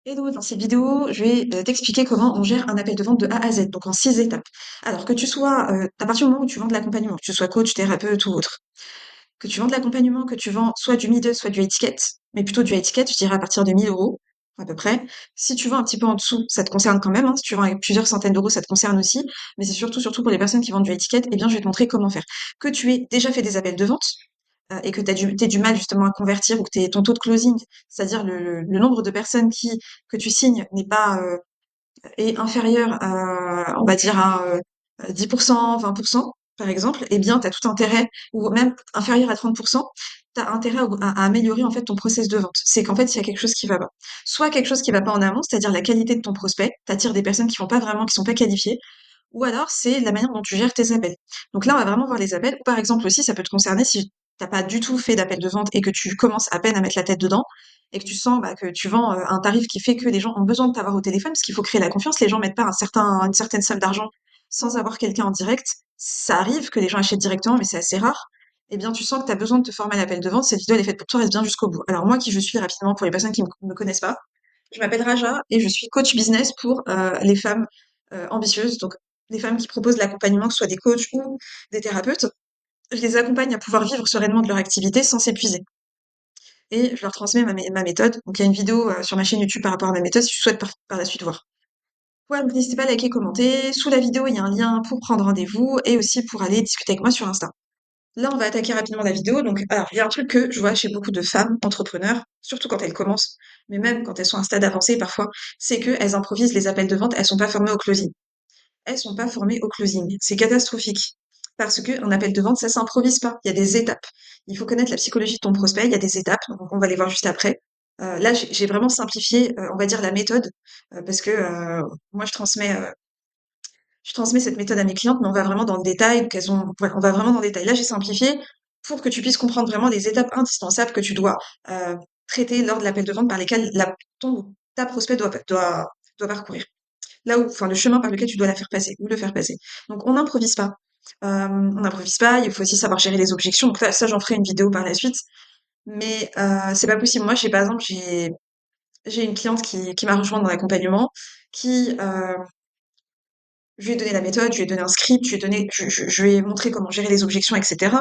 Hello, dans cette vidéo, je vais t'expliquer comment on gère un appel de vente de A à Z, donc en 6 étapes. Alors que tu sois, à partir du moment où tu vends de l'accompagnement, que tu sois coach, thérapeute ou autre, que tu vends de l'accompagnement, que tu vends soit du middle, soit du high ticket, mais plutôt du high ticket, je dirais à partir de 1 000 € à peu près. Si tu vends un petit peu en dessous, ça te concerne quand même, hein. Si tu vends avec plusieurs centaines d'euros, ça te concerne aussi. Mais c'est surtout pour les personnes qui vendent du high ticket, eh bien, je vais te montrer comment faire. Que tu aies déjà fait des appels de vente, et que t'aies du mal justement à convertir ou que ton taux de closing, c'est-à-dire le nombre de personnes que tu signes n'est pas est inférieur à, on va dire, à 10%, 20%, par exemple, eh bien, tu as tout intérêt, ou même inférieur à 30%, tu as intérêt à améliorer en fait ton process de vente. C'est qu'en fait, il y a quelque chose qui va pas. Soit quelque chose qui va pas en amont, c'est-à-dire la qualité de ton prospect, t'attires des personnes qui font pas vraiment, qui sont pas qualifiées, ou alors c'est la manière dont tu gères tes appels. Donc là, on va vraiment voir les appels. Ou par exemple aussi, ça peut te concerner si t'as pas du tout fait d'appel de vente et que tu commences à peine à mettre la tête dedans et que tu sens bah, que tu vends un tarif qui fait que les gens ont besoin de t'avoir au téléphone, parce qu'il faut créer la confiance. Les gens mettent pas une certaine somme d'argent sans avoir quelqu'un en direct. Ça arrive que les gens achètent directement, mais c'est assez rare. Eh bien, tu sens que tu as besoin de te former à l'appel de vente. Cette vidéo, elle est faite pour toi, reste bien jusqu'au bout. Alors moi, qui je suis rapidement pour les personnes qui me connaissent pas, je m'appelle Raja et je suis coach business pour les femmes ambitieuses. Donc, les femmes qui proposent l'accompagnement, que ce soit des coachs ou des thérapeutes, je les accompagne à pouvoir vivre sereinement de leur activité sans s'épuiser. Et je leur transmets ma méthode. Donc il y a une vidéo sur ma chaîne YouTube par rapport à ma méthode si tu souhaites par la suite voir. Ouais, donc n'hésitez pas à liker, commenter. Sous la vidéo, il y a un lien pour prendre rendez-vous et aussi pour aller discuter avec moi sur Insta. Là, on va attaquer rapidement la vidéo. Donc, alors, il y a un truc que je vois chez beaucoup de femmes entrepreneurs, surtout quand elles commencent, mais même quand elles sont à un stade avancé parfois, c'est qu'elles improvisent les appels de vente, elles sont pas formées au closing. Elles sont pas formées au closing. C'est catastrophique. Parce que un appel de vente, ça s'improvise pas. Il y a des étapes. Il faut connaître la psychologie de ton prospect. Il y a des étapes. Donc on va les voir juste après. Là, j'ai vraiment simplifié, on va dire la méthode, parce que moi, je transmets cette méthode à mes clientes, mais on va vraiment dans le détail. Donc voilà, on va vraiment dans le détail. Là, j'ai simplifié pour que tu puisses comprendre vraiment les étapes indispensables que tu dois traiter lors de l'appel de vente par lesquelles ta prospect doit parcourir. Là où, enfin, le chemin par lequel tu dois la faire passer ou le faire passer. Donc, on n'improvise pas. On n'improvise pas. Il faut aussi savoir gérer les objections. Donc, ça j'en ferai une vidéo par la suite. Mais c'est pas possible. Moi, par exemple, j'ai une cliente qui m'a rejoint dans l'accompagnement, qui je lui ai donné la méthode, je lui ai donné un script, je lui ai montré comment gérer les objections, etc.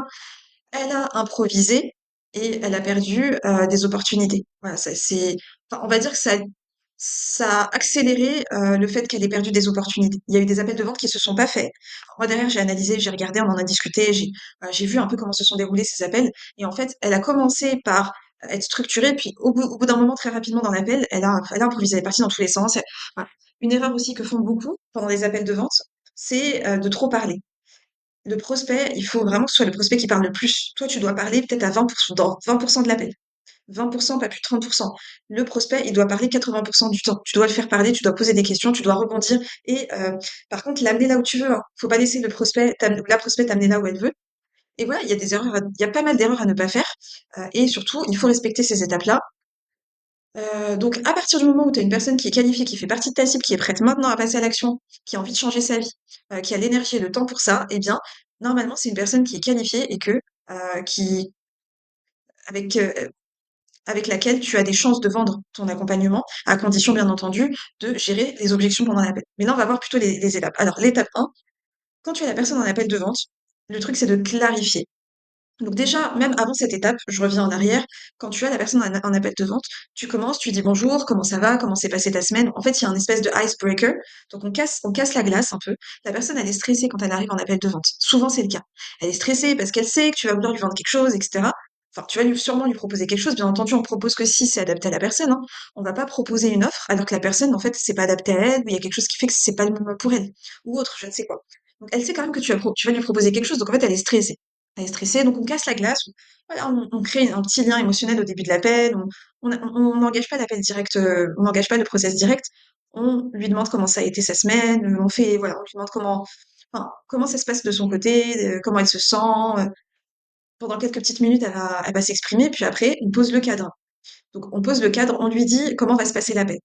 Elle a improvisé et elle a perdu des opportunités. Voilà, enfin, on va dire que ça a accéléré le fait qu'elle ait perdu des opportunités. Il y a eu des appels de vente qui se sont pas faits. Moi derrière, j'ai analysé, j'ai regardé, on en a discuté, j'ai vu un peu comment se sont déroulés ces appels. Et en fait, elle a commencé par être structurée, puis au bout d'un moment, très rapidement dans l'appel, elle a improvisé, elle est partie dans tous les sens. Voilà. Une erreur aussi que font beaucoup pendant les appels de vente, c'est de trop parler. Le prospect, il faut vraiment que ce soit le prospect qui parle le plus. Toi, tu dois parler peut-être à 20%, dans 20% de l'appel. 20%, pas plus de 30%. Le prospect, il doit parler 80% du temps. Tu dois le faire parler, tu dois poser des questions, tu dois rebondir et par contre, l'amener là où tu veux, hein. Faut pas laisser la prospect t'amener là où elle veut. Et voilà, il y a pas mal d'erreurs à ne pas faire. Et surtout, il faut respecter ces étapes-là. Donc, à partir du moment où tu as une personne qui est qualifiée, qui fait partie de ta cible, qui est prête maintenant à passer à l'action, qui a envie de changer sa vie, qui a l'énergie et le temps pour ça, eh bien, normalement, c'est une personne qui est qualifiée et qui, avec, avec laquelle tu as des chances de vendre ton accompagnement, à condition, bien entendu, de gérer les objections pendant l'appel. Mais là, on va voir plutôt les étapes. Alors, l'étape 1, quand tu as la personne en appel de vente, le truc, c'est de clarifier. Donc déjà, même avant cette étape, je reviens en arrière, quand tu as la personne en appel de vente, tu commences, tu dis bonjour, comment ça va, comment s'est passée ta semaine. En fait, il y a un espèce de icebreaker, donc on casse la glace un peu. La personne, elle est stressée quand elle arrive en appel de vente. Souvent, c'est le cas. Elle est stressée parce qu'elle sait que tu vas vouloir lui vendre quelque chose, etc. Enfin, tu vas sûrement lui proposer quelque chose. Bien entendu, on propose que si c'est adapté à la personne, hein. On va pas proposer une offre alors que la personne, en fait, c'est pas adapté à elle, ou il y a quelque chose qui fait que c'est pas le moment pour elle, ou autre, je ne sais quoi. Donc, elle sait quand même que tu vas lui proposer quelque chose, donc en fait, elle est stressée. Elle est stressée, donc on casse la glace. Voilà, on crée un petit lien émotionnel au début de l'appel. On n'engage pas l'appel direct, on n'engage pas le process direct. On lui demande comment ça a été sa semaine. Voilà, on lui demande comment ça se passe de son côté, comment elle se sent. Pendant quelques petites minutes, elle va s'exprimer, puis après, on pose le cadre. Donc, on pose le cadre, on lui dit comment va se passer l'appel.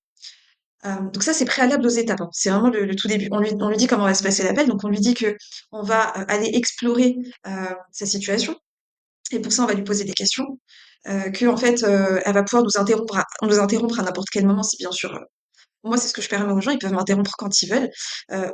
Donc ça, c'est préalable aux étapes, hein. C'est vraiment le tout début. On lui dit comment va se passer l'appel. Donc, on lui dit que on va aller explorer sa situation. Et pour ça, on va lui poser des questions. que en fait, elle va pouvoir nous interrompre à n'importe quel moment si bien sûr, moi, c'est ce que je permets aux gens, ils peuvent m'interrompre quand ils veulent.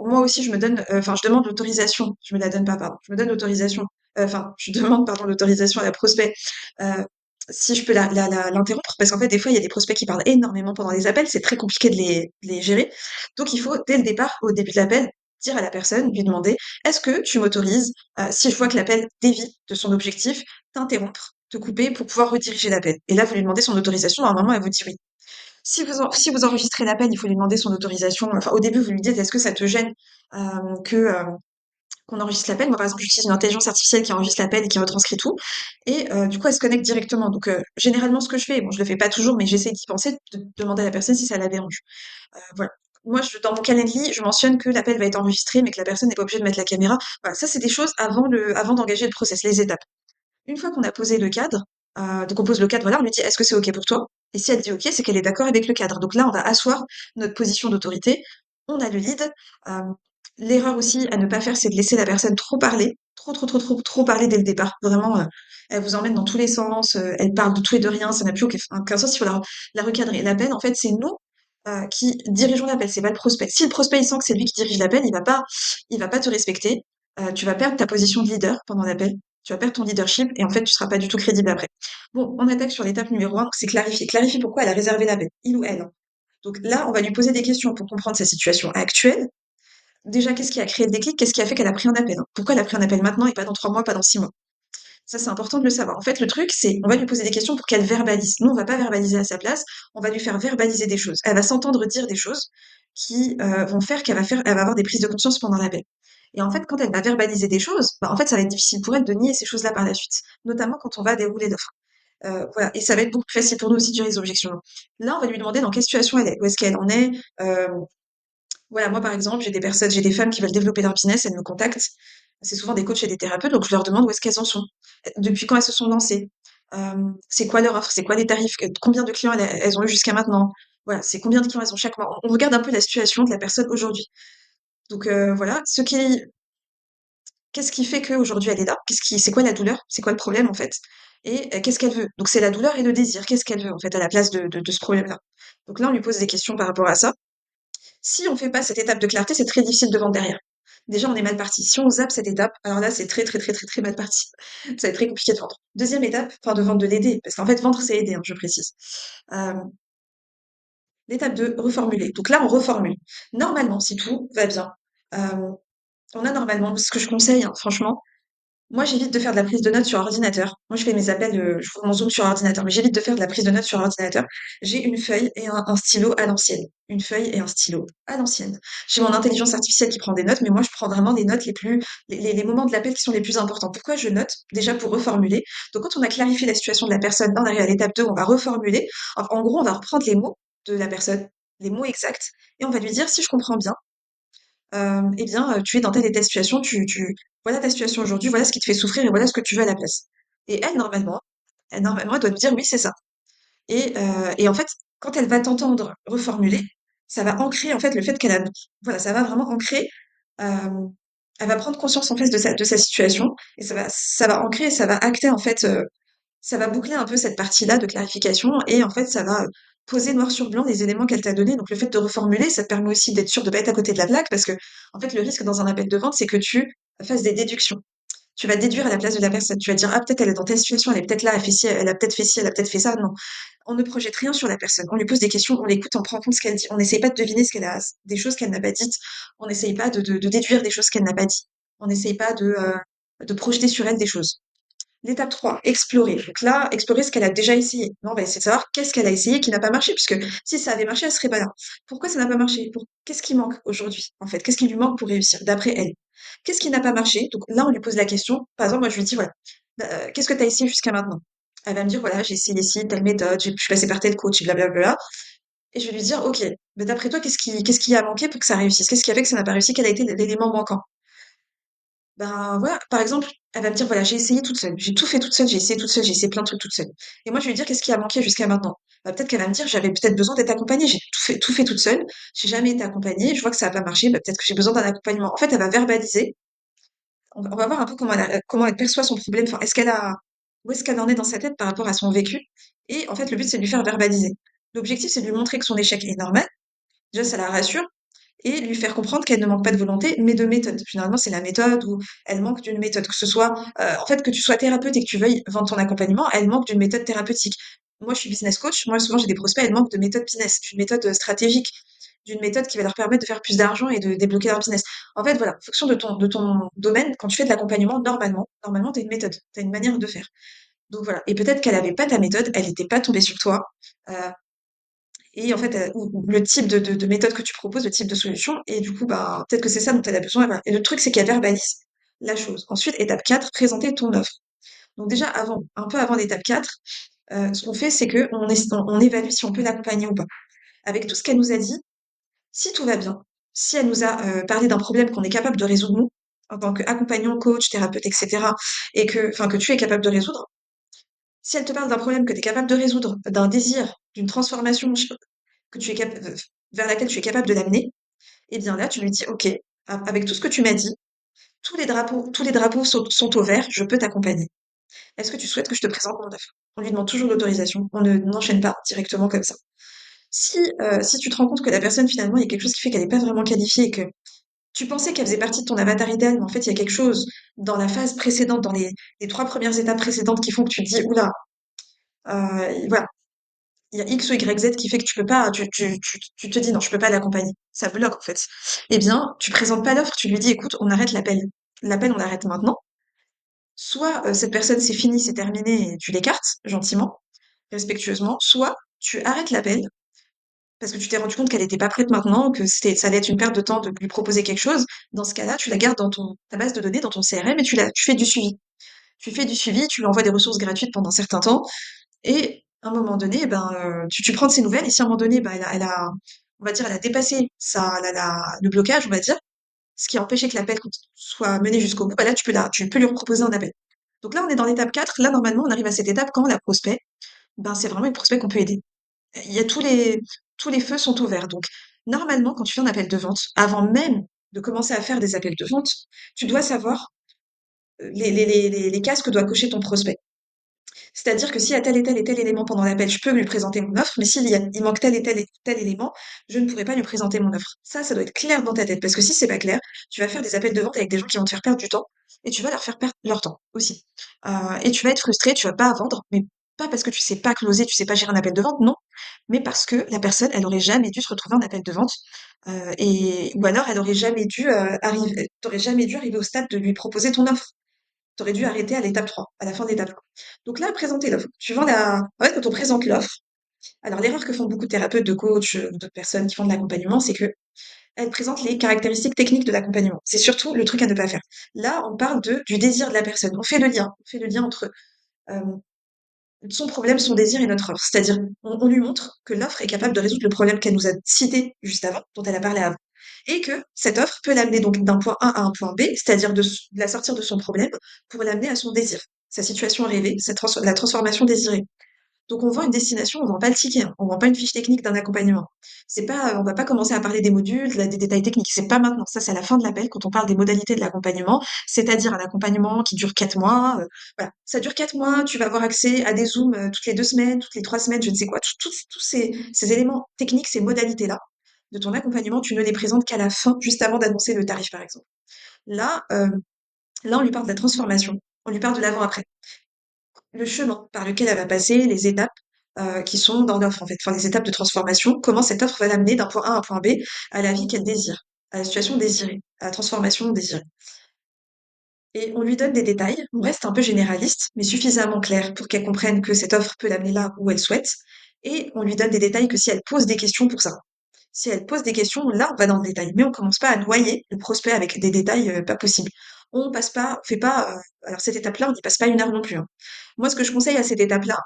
Moi aussi, je me donne, enfin, je demande l'autorisation. Je me la donne pas, pardon. Je me donne l'autorisation. Enfin, je demande, pardon, l'autorisation à la prospect. Euh, si je peux l'interrompre, parce qu'en fait, des fois, il y a des prospects qui parlent énormément pendant les appels, c'est très compliqué de les gérer. Donc, il faut, dès le départ, au début de l'appel, dire à la personne, lui demander, est-ce que tu m'autorises, si je vois que l'appel dévie de son objectif, t'interrompre, te couper pour pouvoir rediriger l'appel. Et là, vous lui demandez son autorisation, normalement, elle vous dit oui. Si vous enregistrez l'appel, il faut lui demander son autorisation. Enfin, au début, vous lui dites, est-ce que ça te gêne que qu'on enregistre l'appel? Moi, par exemple, j'utilise une intelligence artificielle qui enregistre l'appel et qui retranscrit tout. Et du coup, elle se connecte directement. Donc, généralement, ce que je fais, bon, je le fais pas toujours, mais j'essaie d'y penser, de demander à la personne si ça la dérange. Voilà. Moi, dans mon calendrier, je mentionne que l'appel va être enregistré, mais que la personne n'est pas obligée de mettre la caméra. Voilà, ça, c'est des choses avant d'engager le process, les étapes. Une fois qu'on a posé le cadre, donc on pose le cadre, voilà, on lui dit: «Est-ce que c'est OK pour toi?» Et si elle dit OK, c'est qu'elle est d'accord avec le cadre. Donc là, on va asseoir notre position d'autorité. On a le lead. Hem, L'erreur aussi à ne pas faire, c'est de laisser la personne trop parler, trop parler dès le départ. Vraiment, elle vous emmène dans tous les sens, elle parle de tout et de rien, ça n'a plus aucun sens, il faut la recadrer. L'appel, en fait, c'est nous, qui dirigeons l'appel, c'est pas le prospect. Si le prospect, il sent que c'est lui qui dirige l'appel, il va pas te respecter. Tu vas perdre ta position de leader pendant l'appel. Tu vas perdre ton leadership et en fait, tu seras pas du tout crédible après. Bon, on attaque sur l'étape numéro 1, c'est clarifier. Clarifier pourquoi elle a réservé l'appel, il ou elle, hein. Donc là, on va lui poser des questions pour comprendre sa situation actuelle. Déjà, qu'est-ce qui a créé le déclic? Qu'est-ce qui a fait qu'elle a pris un appel, hein? Pourquoi elle a pris un appel maintenant et pas dans 3 mois, pas dans 6 mois? Ça, c'est important de le savoir. En fait, le truc, c'est, on va lui poser des questions pour qu'elle verbalise. Nous, on va pas verbaliser à sa place, on va lui faire verbaliser des choses. Elle va s'entendre dire des choses qui vont elle va avoir des prises de conscience pendant l'appel. Et en fait, quand elle va verbaliser des choses, bah, en fait, ça va être difficile pour elle de nier ces choses-là par la suite, notamment quand on va dérouler l'offre. Voilà, et ça va être beaucoup plus facile pour nous aussi de gérer les objections. Là, on va lui demander dans quelle situation elle est, où est-ce qu'elle en est. Voilà, moi, par exemple, j'ai des femmes qui veulent développer leur business, elles me contactent. C'est souvent des coachs et des thérapeutes, donc je leur demande où est-ce qu'elles en sont. Depuis quand elles se sont lancées? C'est quoi leur offre? C'est quoi les tarifs? Combien de clients elles ont eu jusqu'à maintenant? Voilà, c'est combien de clients elles ont chaque mois? On regarde un peu la situation de la personne aujourd'hui. Donc, voilà, qu'est-ce qui fait qu'aujourd'hui elle est là? C'est quoi la douleur? C'est quoi le problème, en fait? Et qu'est-ce qu'elle veut? Donc, c'est la douleur et le désir. Qu'est-ce qu'elle veut, en fait, à la place de ce problème-là? Donc là, on lui pose des questions par rapport à ça. Si on fait pas cette étape de clarté, c'est très difficile de vendre derrière. Déjà, on est mal parti. Si on zappe cette étape, alors là, c'est très mal parti. Ça va être très compliqué de vendre. Deuxième étape, enfin de vendre, de l'aider, parce qu'en fait, vendre, c'est aider, hein, je précise. Euh, L'étape de reformuler. Donc là, on reformule. Normalement, si tout va bien, euh, on a normalement, ce que je conseille, hein, franchement, moi, j'évite de faire de la prise de notes sur ordinateur. Moi, je fais mes appels, je fais mon Zoom sur ordinateur, mais j'évite de faire de la prise de notes sur ordinateur. J'ai une feuille et un stylo à l'ancienne. Une feuille et un stylo à l'ancienne. J'ai mon intelligence artificielle qui prend des notes, mais moi, je prends vraiment des notes les moments de l'appel qui sont les plus importants. Pourquoi je note? Déjà pour reformuler. Donc, quand on a clarifié la situation de la personne, là, on arrive à l'étape 2, on va reformuler. En gros, on va reprendre les mots de la personne, les mots exacts, et on va lui dire, si je comprends bien, eh bien, tu es dans telle et telle situation, voilà ta situation aujourd'hui, voilà ce qui te fait souffrir et voilà ce que tu veux à la place. Et normalement, elle doit te dire oui, c'est ça. Et en fait, quand elle va t'entendre reformuler, ça va ancrer en fait le fait qu'elle a, voilà, ça va vraiment ancrer. euh, Elle va prendre conscience en fait de sa situation et ça va ancrer, ça va acter en fait, ça va boucler un peu cette partie-là de clarification et en fait, ça va poser noir sur blanc les éléments qu'elle t'a donnés. Donc, le fait de reformuler, ça te permet aussi d'être sûr de pas être à côté de la plaque parce que, en fait, le risque dans un appel de vente, c'est que tu fasses des déductions. Tu vas déduire à la place de la personne. Tu vas dire, ah, peut-être elle est dans telle situation, elle est peut-être là, elle fait ci, elle a peut-être fait ci, elle a peut-être fait ça. Non. On ne projette rien sur la personne. On lui pose des questions, on l'écoute, on prend en compte ce qu'elle dit. On n'essaye pas de deviner des choses qu'elle n'a pas dites. On n'essaye pas de déduire des choses qu'elle n'a pas dit. On n'essaye pas de projeter sur elle des choses. L'étape 3, explorer. Donc là, explorer ce qu'elle a déjà essayé. Là, on va essayer de savoir qu'est-ce qu'elle a essayé qui n'a pas marché, puisque si ça avait marché, elle serait pas là. Pourquoi ça n'a pas marché? Qu'est-ce qui manque aujourd'hui, en fait? Qu'est-ce qui lui manque pour réussir, d'après elle? Qu'est-ce qui n'a pas marché? Donc là, on lui pose la question. Par exemple, moi, je lui dis, voilà, qu'est-ce que tu as essayé jusqu'à maintenant? Elle va me dire, voilà, j'ai essayé ci, telle méthode, je suis passée par tel coach, blablabla. Et je vais lui dire, ok, mais d'après toi, qu'est-ce qui a manqué pour que ça réussisse? Qu'est-ce qui a fait que ça n'a pas réussi? Quel a été l'élément manquant? Ben voilà, par exemple, elle va me dire, voilà, j'ai essayé toute seule, j'ai tout fait toute seule, j'ai essayé toute seule, j'ai essayé plein de trucs toute seule. Et moi, je vais lui dire, qu'est-ce qui a manqué jusqu'à maintenant? Bah, peut-être qu'elle va me dire, j'avais peut-être besoin d'être accompagnée, j'ai tout fait toute seule, j'ai jamais été accompagnée, je vois que ça n'a pas marché, bah, peut-être que j'ai besoin d'un accompagnement. En fait, elle va verbaliser, on va voir un peu comment elle perçoit son problème, enfin, est-ce qu'elle a, où est-ce qu'elle en est dans sa tête par rapport à son vécu. Et en fait, le but, c'est de lui faire verbaliser. L'objectif, c'est de lui montrer que son échec est normal. Déjà, ça la rassure et lui faire comprendre qu'elle ne manque pas de volonté, mais de méthode. Généralement, c'est la méthode ou elle manque d'une méthode, que ce soit, en fait, que tu sois thérapeute et que tu veuilles vendre ton accompagnement, elle manque d'une méthode thérapeutique. Moi, je suis business coach. Moi, souvent, j'ai des prospects, elles manquent de méthode business, d'une méthode stratégique, d'une méthode qui va leur permettre de faire plus d'argent et de débloquer leur business. En fait, voilà, en fonction de ton domaine, quand tu fais de l'accompagnement, normalement, tu as une méthode, tu as une manière de faire. Donc voilà. Et peut-être qu'elle avait pas ta méthode, elle n'était pas tombée sur toi. euh, et en fait, ou le type de méthode que tu proposes, le type de solution, et du coup, bah, peut-être que c'est ça dont elle a besoin. Et voilà. Et le truc, c'est qu'elle verbalise la chose. Ensuite, étape 4, présenter ton offre. Donc déjà, un peu avant l'étape 4, ce qu'on fait, c'est qu'on évalue si on peut l'accompagner ou pas. Avec tout ce qu'elle nous a dit, si tout va bien, si elle nous a parlé d'un problème qu'on est capable de résoudre nous, en tant qu'accompagnant, coach, thérapeute, etc., et que tu es capable de résoudre, si elle te parle d'un problème que tu es capable de résoudre, d'un désir, d'une transformation que tu es vers laquelle tu es capable de l'amener, et bien là, tu lui dis, OK, avec tout ce que tu m'as dit, tous les drapeaux sont au vert, je peux t'accompagner. Est-ce que tu souhaites que je te présente mon offre? On lui demande toujours l'autorisation. On ne n'enchaîne pas directement comme ça. Si tu te rends compte que la personne, finalement, il y a quelque chose qui fait qu'elle n'est pas vraiment qualifiée et que tu pensais qu'elle faisait partie de ton avatar idéal, mais en fait, il y a quelque chose dans la phase précédente, dans les 3 premières étapes précédentes qui font que tu te dis, oula, voilà, il y a X ou Y, Z qui fait que tu peux pas, tu te dis non, je peux pas l'accompagner. Ça bloque, en fait. Eh bien, tu présentes pas l'offre, tu lui dis, écoute, on arrête l'appel. L'appel, on l'arrête maintenant. Soit cette personne, c'est fini, c'est terminé, et tu l'écartes, gentiment, respectueusement. Soit tu arrêtes l'appel, parce que tu t'es rendu compte qu'elle n'était pas prête maintenant, que ça allait être une perte de temps de lui proposer quelque chose. Dans ce cas-là, tu la gardes dans ta base de données, dans ton CRM, et tu fais du suivi. Tu fais du suivi, tu lui envoies des ressources gratuites pendant un certain temps, et à un moment donné, ben, tu prends de ses nouvelles, et si à un moment donné, ben, on va dire, elle a dépassé le blocage, on va dire, ce qui a empêché que l'appel soit mené jusqu'au bout, ben là, tu peux lui proposer un appel. Donc là, on est dans l'étape 4. Là, normalement, on arrive à cette étape quand la prospect, ben, c'est vraiment une prospect qu'on peut aider. Il y a tous les feux sont ouverts. Donc, normalement, quand tu fais un appel de vente, avant même de commencer à faire des appels de vente, tu dois savoir les cases que doit cocher ton prospect. C'est-à-dire que s'il y a tel et tel élément pendant l'appel, je peux lui présenter mon offre, mais il manque tel et tel élément, je ne pourrai pas lui présenter mon offre. Ça doit être clair dans ta tête, parce que si c'est pas clair, tu vas faire des appels de vente avec des gens qui vont te faire perdre du temps, et tu vas leur faire perdre leur temps aussi. Et tu vas être frustré, tu vas pas vendre, mais pas parce que tu sais pas closer, tu sais pas gérer un appel de vente, non, mais parce que la personne, elle aurait jamais dû se retrouver en appel de vente, ou alors elle aurait jamais dû t'aurais jamais dû arriver au stade de lui proposer ton offre. Tu aurais dû arrêter à l'étape 3, à la fin de l'étape 1. Donc là, présenter l'offre. En fait, quand on présente l'offre, alors l'erreur que font beaucoup de thérapeutes, de coachs, d'autres personnes qui font de l'accompagnement, c'est que elles présentent les caractéristiques techniques de l'accompagnement. C'est surtout le truc à ne pas faire. Là, on parle du désir de la personne. On fait le lien entre euh, son problème, son désir et notre offre. C'est-à-dire, on lui montre que l'offre est capable de résoudre le problème qu'elle nous a cité juste avant, dont elle a parlé avant. Et que cette offre peut l'amener donc d'un point A à un point B, c'est-à-dire de la sortir de son problème pour l'amener à son désir, sa situation rêvée, la transformation désirée. Donc on vend une destination, on vend pas le ticket, hein. On vend pas une fiche technique d'un accompagnement. C'est pas, on va pas commencer à parler des modules, des détails techniques. C'est pas maintenant. Ça, c'est à la fin de l'appel quand on parle des modalités de l'accompagnement, c'est-à-dire un accompagnement qui dure 4 mois. Voilà, ça dure 4 mois. Tu vas avoir accès à des zooms toutes les 2 semaines, toutes les 3 semaines, je ne sais quoi. Tous ces éléments techniques, ces modalités-là de ton accompagnement, tu ne les présentes qu'à la fin, juste avant d'annoncer le tarif, par exemple. Là, là, on lui parle de la transformation. On lui parle de l'avant-après, le chemin par lequel elle va passer, les étapes qui sont dans l'offre en fait, enfin les étapes de transformation, comment cette offre va l'amener d'un point A à un point B à la vie qu'elle désire, à la situation désirée, à la transformation désirée. Et on lui donne des détails, on reste un peu généraliste, mais suffisamment clair pour qu'elle comprenne que cette offre peut l'amener là où elle souhaite, et on lui donne des détails que si elle pose des questions pour ça. Si elle pose des questions, là, on va dans le détail. Mais on commence pas à noyer le prospect avec des détails pas possibles. On passe pas, on fait pas. Alors cette étape-là, on n'y passe pas 1 heure non plus, hein. Moi, ce que je conseille à cette étape-là,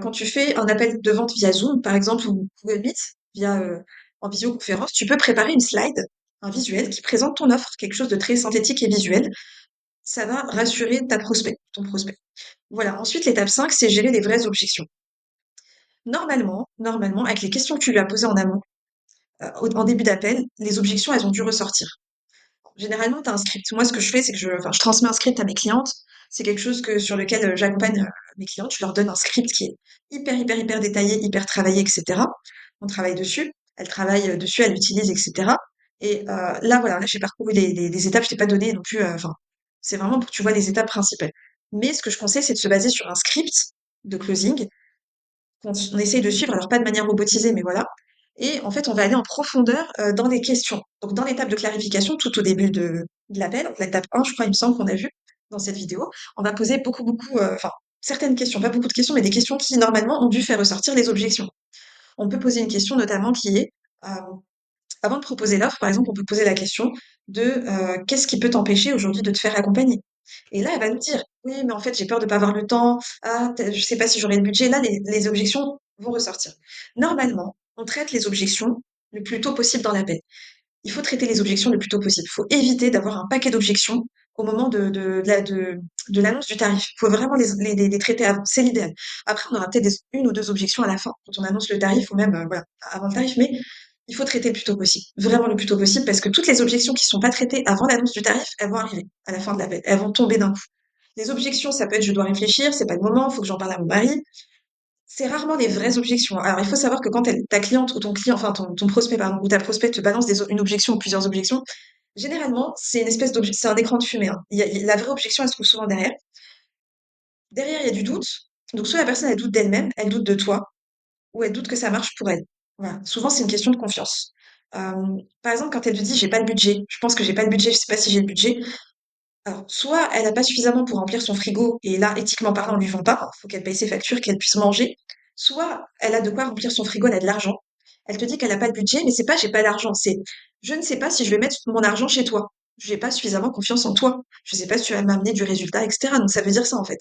quand tu fais un appel de vente via Zoom, par exemple, ou Google Meet, en visioconférence, tu peux préparer une slide, un visuel qui présente ton offre, quelque chose de très synthétique et visuel. Ça va rassurer ton prospect. Voilà. Ensuite, l'étape 5, c'est gérer les vraies objections. Normalement, avec les questions que tu lui as posées en amont, en début d'appel, les objections, elles ont dû ressortir. Généralement, tu as un script. Moi, ce que je fais, c'est que je transmets un script à mes clientes. C'est quelque chose sur lequel j'accompagne mes clients. Je leur donne un script qui est hyper, hyper, hyper détaillé, hyper travaillé, etc. On travaille dessus. Elle travaille dessus, elle l'utilise, etc. Et là, voilà, là, j'ai parcouru les étapes. Je t'ai pas donné non plus. Enfin, c'est vraiment pour que tu vois les étapes principales. Mais ce que je conseille, c'est de se baser sur un script de closing qu'on essaye de suivre, alors pas de manière robotisée, mais voilà. Et en fait, on va aller en profondeur dans les questions. Donc, dans l'étape de clarification, tout au début de l'appel, donc l'étape 1, je crois, il me semble qu'on a vu dans cette vidéo, on va poser beaucoup, beaucoup, enfin, certaines questions, pas beaucoup de questions, mais des questions qui, normalement, ont dû faire ressortir les objections. On peut poser une question notamment qui est, euh, avant de proposer l'offre, par exemple, on peut poser la question de qu'est-ce qui peut t'empêcher aujourd'hui de te faire accompagner? Et là, elle va nous dire, oui, mais en fait, j'ai peur de pas avoir le temps. Ah, je sais pas si j'aurai le budget. Là, les objections vont ressortir. Normalement, on traite les objections le plus tôt possible dans l'appel. Il faut traiter les objections le plus tôt possible. Il faut éviter d'avoir un paquet d'objections au moment de l'annonce du tarif. Il faut vraiment les traiter avant. C'est l'idéal. Après, on aura peut-être une ou deux objections à la fin, quand on annonce le tarif ou même voilà, avant le tarif. Mais il faut traiter le plus tôt possible. Vraiment le plus tôt possible parce que toutes les objections qui sont pas traitées avant l'annonce du tarif, elles vont arriver à la fin de l'appel. Elles vont tomber d'un coup. Les objections, ça peut être je dois réfléchir, c'est pas le moment, il faut que j'en parle à mon mari. C'est rarement des vraies objections. Alors, il faut savoir que quand ta cliente ou ton client, enfin ton prospect, pardon, ou ta prospect te balance une objection ou plusieurs objections, généralement, c'est une espèce d'objet, c'est un écran de fumée, hein. La vraie objection, elle se trouve souvent derrière. Derrière, il y a du doute. Donc, soit la personne, elle doute d'elle-même, elle doute de toi, ou elle doute que ça marche pour elle. Voilà. Souvent, c'est une question de confiance. Euh, Par exemple, quand elle te dit, j'ai pas le budget, je pense que j'ai pas le budget, je sais pas si j'ai le budget. Alors, soit elle a pas suffisamment pour remplir son frigo, et là, éthiquement parlant, on lui vend pas, il faut qu'elle paye ses factures, qu'elle puisse manger. Soit elle a de quoi remplir son frigo, elle a de l'argent. Elle te dit qu'elle a pas de budget, mais c'est pas j'ai pas d'argent, c'est je ne sais pas si je vais mettre mon argent chez toi. J'ai pas suffisamment confiance en toi. Je sais pas si tu vas m'amener du résultat, etc. Donc ça veut dire ça en fait.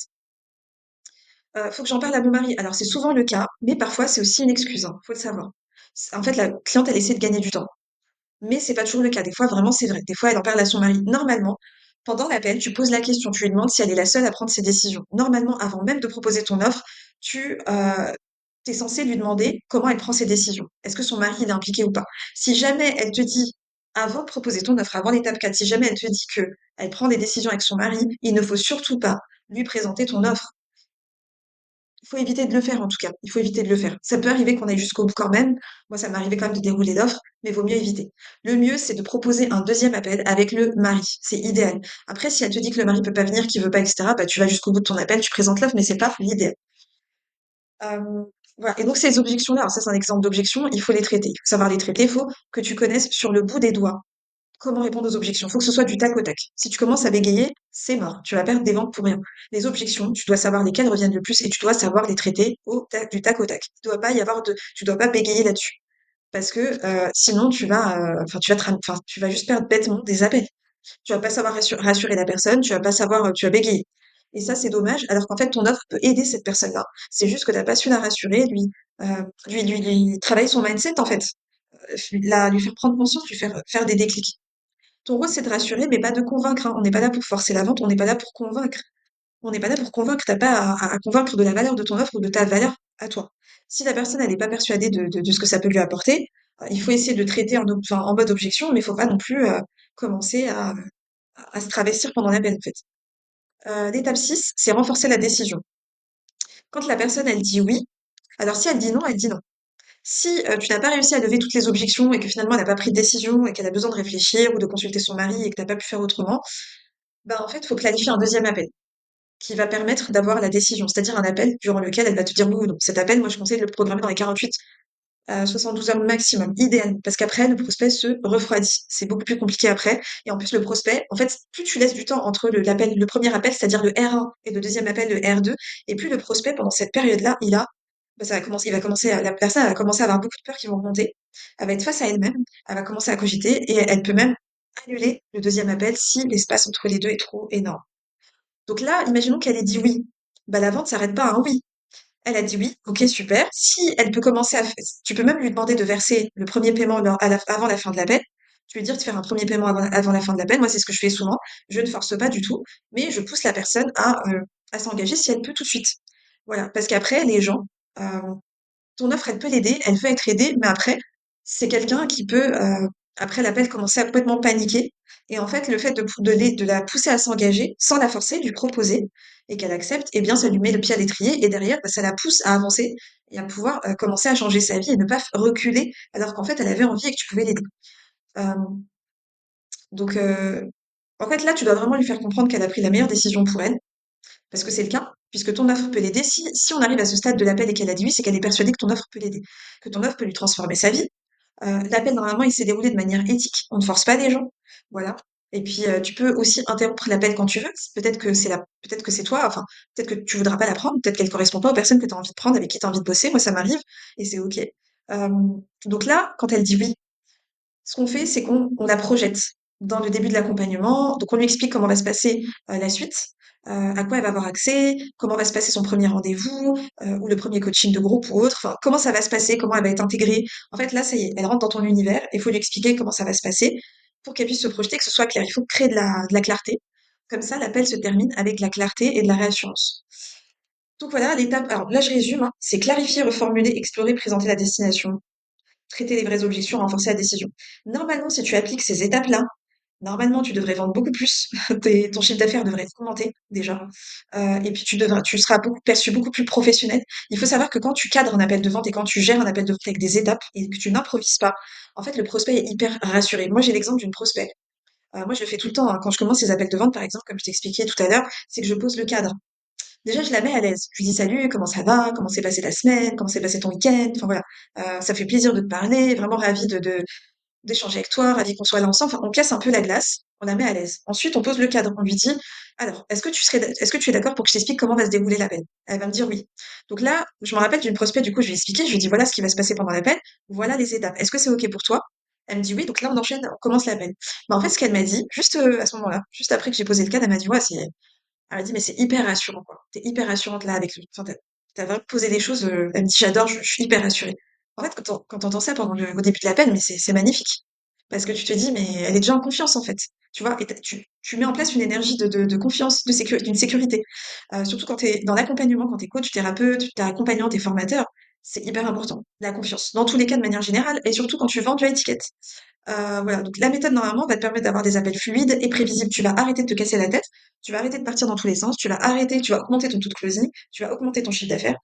Faut que j'en parle à mon mari. Alors c'est souvent le cas, mais parfois c'est aussi une excuse, hein, faut le savoir. En fait, la cliente, elle essaie de gagner du temps. Mais c'est pas toujours le cas. Des fois, vraiment, c'est vrai. Des fois, elle en parle à son mari. Normalement, pendant l'appel, tu poses la question, tu lui demandes si elle est la seule à prendre ses décisions. Normalement, avant même de proposer ton offre, tu es censé lui demander comment elle prend ses décisions. Est-ce que son mari il est impliqué ou pas? Si jamais elle te dit, avant de proposer ton offre, avant l'étape 4, si jamais elle te dit que elle prend des décisions avec son mari, il ne faut surtout pas lui présenter ton offre. Il faut éviter de le faire en tout cas. Il faut éviter de le faire. Ça peut arriver qu'on aille jusqu'au bout quand même. Moi, ça m'est arrivé quand même de dérouler l'offre, mais vaut mieux éviter. Le mieux, c'est de proposer un deuxième appel avec le mari. C'est idéal. Après, si elle te dit que le mari peut pas venir, qu'il veut pas, etc., bah, tu vas jusqu'au bout de ton appel, tu présentes l'offre, mais c'est pas l'idéal. Voilà. Et donc, ces objections-là, alors ça, c'est un exemple d'objection, il faut les traiter. Il faut savoir les traiter. Il faut que tu connaisses sur le bout des doigts comment répondre aux objections. Il faut que ce soit du tac au tac. Si tu commences à bégayer, c'est mort. Tu vas perdre des ventes pour rien. Les objections, tu dois savoir lesquelles reviennent le plus et tu dois savoir les traiter du tac au tac. Tu dois pas bégayer là-dessus. Parce que sinon enfin, tu vas juste perdre bêtement des appels. Tu vas pas savoir rassurer la personne, tu vas pas savoir, tu vas bégayer. Et ça, c'est dommage, alors qu'en fait, ton offre peut aider cette personne-là. C'est juste que t'as pas su la rassurer, lui travailler son mindset, en fait. Lui faire prendre conscience, lui faire des déclics. Ton rôle, c'est de rassurer, mais pas de convaincre, hein. On n'est pas là pour forcer la vente, on n'est pas là pour convaincre. On n'est pas là pour convaincre, t'as pas à convaincre de la valeur de ton offre ou de ta valeur à toi. Si la personne, elle n'est pas persuadée de ce que ça peut lui apporter, il faut essayer de traiter enfin, en mode objection, mais il faut pas non plus commencer à se travestir pendant l'appel, en fait. L'étape 6, c'est renforcer la décision. Quand la personne, elle dit oui, alors si elle dit non, elle dit non. Si tu n'as pas réussi à lever toutes les objections et que finalement elle n'a pas pris de décision et qu'elle a besoin de réfléchir ou de consulter son mari et que tu n'as pas pu faire autrement, ben en fait, il faut planifier un deuxième appel qui va permettre d'avoir la décision, c'est-à-dire un appel durant lequel elle va te dire oui ou non. Cet appel, moi je conseille de le programmer dans les 48 à 72 heures maximum, idéal, parce qu'après le prospect se refroidit. C'est beaucoup plus compliqué après. Et en plus le prospect, en fait, plus tu laisses du temps entre le premier appel, c'est-à-dire le R1 et le deuxième appel, le R2, et plus le prospect pendant cette période-là, il va commencer, la personne elle va commencer à avoir beaucoup de peurs qui vont remonter. Elle va être face à elle-même, elle va commencer à cogiter et elle peut même annuler le deuxième appel si l'espace entre les deux est trop énorme. Donc là, imaginons qu'elle ait dit oui. Bah, la vente s'arrête pas à un oui. Elle a dit oui, ok, super. Si elle peut commencer tu peux même lui demander de verser le premier paiement avant la fin de l'appel. Tu lui dire de faire un premier paiement avant la fin de l'appel. Moi, c'est ce que je fais souvent. Je ne force pas du tout, mais je pousse la personne à s'engager si elle peut tout de suite. Voilà. Parce qu'après, les gens, euh, ton offre, elle peut l'aider, elle veut être aidée, mais après, c'est quelqu'un qui peut, après l'appel, commencer à complètement paniquer Et en fait, le fait de la pousser à s'engager, sans la forcer, lui proposer, et qu'elle accepte, eh bien, ça lui met le pied à l'étrier, et derrière, bah, ça la pousse à avancer et à pouvoir commencer à changer sa vie et ne pas reculer, alors qu'en fait, elle avait envie et que tu pouvais l'aider. Euh, donc, en fait, là, tu dois vraiment lui faire comprendre qu'elle a pris la meilleure décision pour elle, parce que c'est le cas, puisque ton offre peut l'aider. Si on arrive à ce stade de l'appel et qu'elle a dit oui, c'est qu'elle est persuadée que ton offre peut l'aider, que ton offre peut lui transformer sa vie. L'appel, normalement, il s'est déroulé de manière éthique. On ne force pas les gens. Voilà. Et puis, tu peux aussi interrompre l'appel quand tu veux. Peut-être que c'est toi, enfin, peut-être que tu voudras pas la prendre, peut-être qu'elle correspond pas aux personnes que tu as envie de prendre, avec qui tu as envie de bosser. Moi, ça m'arrive et c'est OK. Euh, donc là, quand elle dit oui, ce qu'on fait, c'est qu'on la projette dans le début de l'accompagnement. Donc, on lui explique comment va se passer la suite, à quoi elle va avoir accès, comment va se passer son premier rendez-vous, ou le premier coaching de groupe ou autre. Enfin, comment ça va se passer, comment elle va être intégrée. En fait, là, ça y est, elle rentre dans ton univers et il faut lui expliquer comment ça va se passer pour qu'elle puisse se projeter, que ce soit clair. Il faut créer de la clarté. Comme ça, l'appel se termine avec de la clarté et de la réassurance. Donc voilà, l'étape. Alors là, je résume, hein. C'est clarifier, reformuler, explorer, présenter la destination, traiter les vraies objections, renforcer la décision. Normalement, si tu appliques ces étapes-là, normalement, tu devrais vendre beaucoup plus. Ton chiffre d'affaires devrait augmenter déjà. Et puis tu seras perçu beaucoup plus professionnel. Il faut savoir que quand tu cadres un appel de vente et quand tu gères un appel de vente avec des étapes et que tu n'improvises pas, en fait, le prospect est hyper rassuré. Moi, j'ai l'exemple d'une prospect. Moi, je le fais tout le temps, hein. Quand je commence ces appels de vente, par exemple, comme je t'expliquais tout à l'heure, c'est que je pose le cadre. Déjà, je la mets à l'aise. Je lui dis salut, comment ça va, comment s'est passé ta semaine, comment s'est passé ton week-end. Enfin voilà, ça fait plaisir de te parler, vraiment ravi d'échanger avec toi, ravi qu'on soit là ensemble. Enfin, on casse un peu la glace, on la met à l'aise. Ensuite, on pose le cadre. On lui dit, alors, est-ce que tu es d'accord pour que je t'explique comment va se dérouler l'appel? Elle va me dire oui. Donc là, je me rappelle d'une prospect, du coup, je lui ai expliqué, je lui ai dit, voilà ce qui va se passer pendant l'appel, voilà les étapes. Est-ce que c'est OK pour toi? Elle me dit oui, donc là, on enchaîne, on commence l'appel. Mais en fait, ce qu'elle m'a dit, juste à ce moment-là, juste après que j'ai posé le cadre, elle m'a dit, ouais, elle m'a dit, mais c'est hyper rassurant, quoi. T'es hyper rassurante là avec lui. Enfin, t'as vraiment posé des choses, elle me dit, j'adore, je suis hyper rassurée. En fait, quand t'entends ça au début de l'appel, mais c'est magnifique. Parce que tu te dis, mais elle est déjà en confiance, en fait. Tu vois, et tu mets en place une énergie de confiance, d'une sécurité. Surtout quand t'es dans l'accompagnement, quand t'es coach, thérapeute, t'es accompagnant, t'es formateur, c'est hyper important. La confiance. Dans tous les cas, de manière générale, et surtout quand tu vends du high ticket. Voilà, donc la méthode normalement va te permettre d'avoir des appels fluides et prévisibles. Tu vas arrêter de te casser la tête, tu vas arrêter de partir dans tous les sens, tu vas augmenter ton taux de closing, tu vas augmenter ton chiffre d'affaires,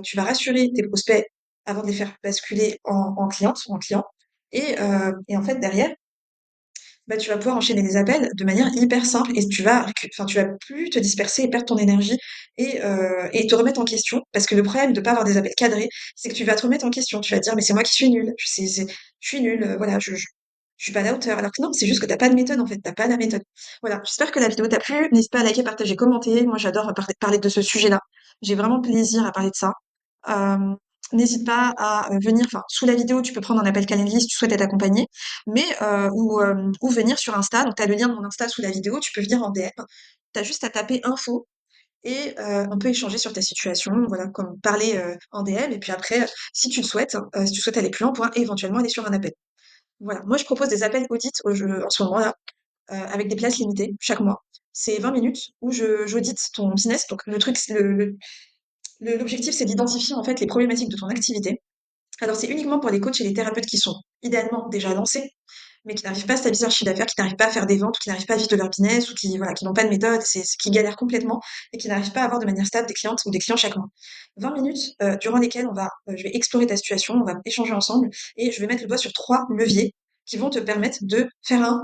tu vas rassurer tes prospects avant de les faire basculer en clientes ou en clients. Et en fait, derrière, bah, tu vas pouvoir enchaîner les appels de manière hyper simple et tu vas plus te disperser et perdre ton énergie et te remettre en question. Parce que le problème de pas avoir des appels cadrés, c'est que tu vas te remettre en question. Tu vas te dire, mais c'est moi qui suis nulle. Je suis nulle. Voilà, je suis pas à la hauteur. Alors que non, c'est juste que t'as pas de méthode en fait. T'as pas la méthode. Voilà. J'espère que la vidéo t'a plu. N'hésite pas à liker, partager, commenter. Moi, j'adore parler de ce sujet-là. J'ai vraiment plaisir à parler de ça. Euh, N'hésite pas à venir, enfin, sous la vidéo, tu peux prendre un appel Calendly si tu souhaites être accompagné, mais ou venir sur Insta. Donc, tu as le lien de mon Insta sous la vidéo, tu peux venir en DM. Tu as juste à taper info et on peut échanger sur ta situation, voilà, comme parler en DM. Et puis après, si tu le souhaites, si tu souhaites aller plus loin, on pourra éventuellement aller sur un appel. Voilà. Moi, je propose des appels audits en ce moment-là, avec des places limitées chaque mois. C'est 20 minutes où j'audite ton business. Donc, le truc, l'objectif, c'est d'identifier en fait les problématiques de ton activité. Alors, c'est uniquement pour les coachs et les thérapeutes qui sont idéalement déjà lancés, mais qui n'arrivent pas à stabiliser leur chiffre d'affaires, qui n'arrivent pas à faire des ventes, ou qui n'arrivent pas à vivre de leur business, ou qui, voilà, qui n'ont pas de méthode, qui galèrent complètement et qui n'arrivent pas à avoir de manière stable des clientes ou des clients chaque mois. 20 minutes durant lesquelles je vais explorer ta situation, on va échanger ensemble et je vais mettre le doigt sur 3 leviers qui vont te permettre de faire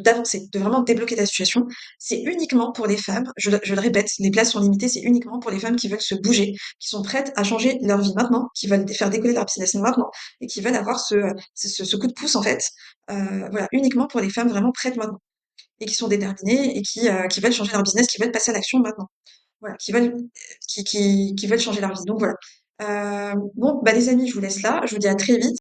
d'avancer, de vraiment débloquer ta situation. C'est uniquement pour les femmes, je le répète, les places sont limitées, c'est uniquement pour les femmes qui veulent se bouger, qui sont prêtes à changer leur vie maintenant, qui veulent faire décoller leur business maintenant et qui veulent avoir ce coup de pouce en fait. Voilà, uniquement pour les femmes vraiment prêtes maintenant et qui sont déterminées et qui veulent changer leur business, qui veulent passer à l'action maintenant. Voilà, qui veulent changer leur vie. Donc voilà. Bon, bah les amis, je vous laisse là. Je vous dis à très vite.